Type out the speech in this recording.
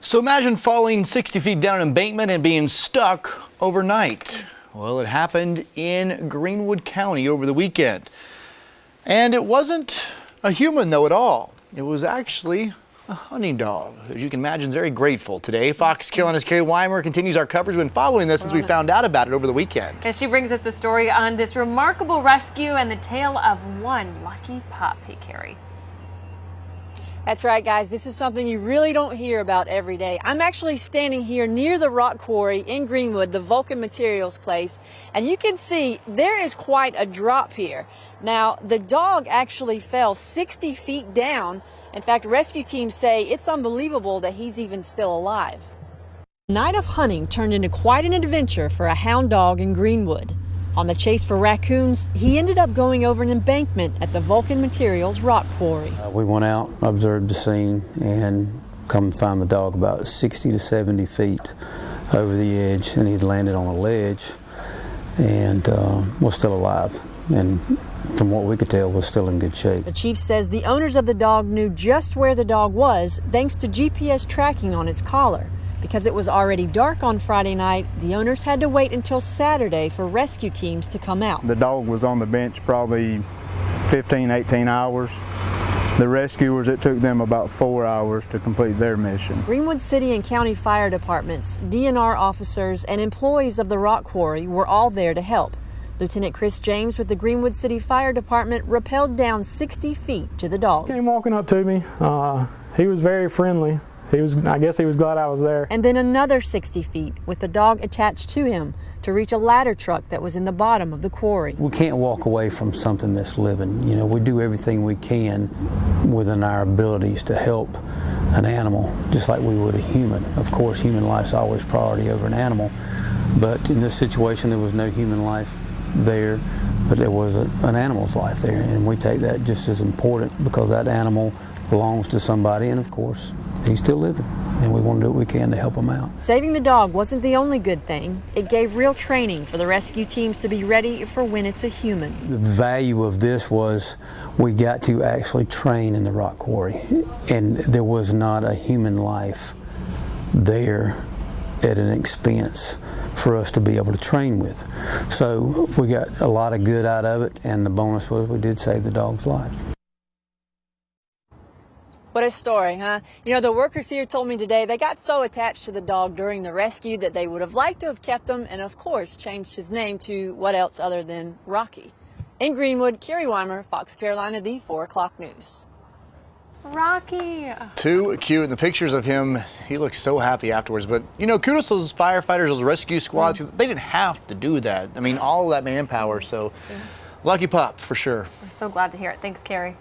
So imagine falling 60 feet down an embankment and being stuck overnight. Well, it happened in Greenwood County over the weekend. And it wasn't a human though at all. It was actually a hunting dog. As you can imagine, very grateful today. Fox Carolina's Carrie Weimer continues our coverage. We've been following this since we found out about it over the weekend. And she brings us the story on this remarkable rescue and the tale of one lucky pup. Hey, Carrie. That's right, guys. This is something you really don't hear about every day. I'm actually standing here near the rock quarry in Greenwood, the Vulcan Materials place, and you can see there is quite a drop here. Now, the dog actually fell 60 feet down. In fact, rescue teams say it's unbelievable that he's even still alive. The night of hunting turned into quite an adventure for a hound dog in Greenwood. On the chase for raccoons, he ended up going over an embankment at the Vulcan Materials rock quarry. We went out, observed the scene, and come find the dog about 60 to 70 feet over the edge, and he'd landed on a ledge and was still alive. And from what we could tell, was still in good shape. The chief says the owners of the dog knew just where the dog was thanks to GPS tracking on its collar. Because it was already dark on Friday night, the owners had to wait until Saturday for rescue teams to come out. The dog was on the bench probably 15, 18 hours. The rescuers, it took them about 4 hours to complete their mission. Greenwood City and County Fire Departments, DNR officers, and employees of the rock quarry were all there to help. Lieutenant Chris James with the Greenwood City Fire Department rappelled down 60 feet to the dog. He came walking up to me. He was very friendly. I guess he was glad I was there. And then another 60 feet with the dog attached to him to reach a ladder truck that was in the bottom of the quarry. We can't walk away from something that's living. You know, we do everything we can within our abilities to help an animal, just like we would a human. Of course, human life's always priority over an animal, but in this situation there was no human life there, but there was an animal's life there, and we take that just as important because that animal belongs to somebody, and of course he's still living, and we want to do what we can to help him out. Saving the dog wasn't the only good thing. It gave real training for the rescue teams to be ready for when it's a human. The value of this was we got to actually train in the rock quarry, and there was not a human life there at an expense for us to be able to train with. So we got a lot of good out of it, and the bonus was we did save the dog's life. What a story, huh? You know, the workers here told me today they got so attached to the dog during the rescue that they would have liked to have kept him and, of course, changed his name to what else other than Rocky. In Greenwood, Carrie Weimer, Fox Carolina, the 4 o'clock news. Rocky. Too cute. In the pictures of him, he looks so happy afterwards. But, you know, kudos to those firefighters, those rescue squads. They didn't have to do that. I mean, all of that manpower. So, lucky pup, for sure. We're so glad to hear it. Thanks, Carrie.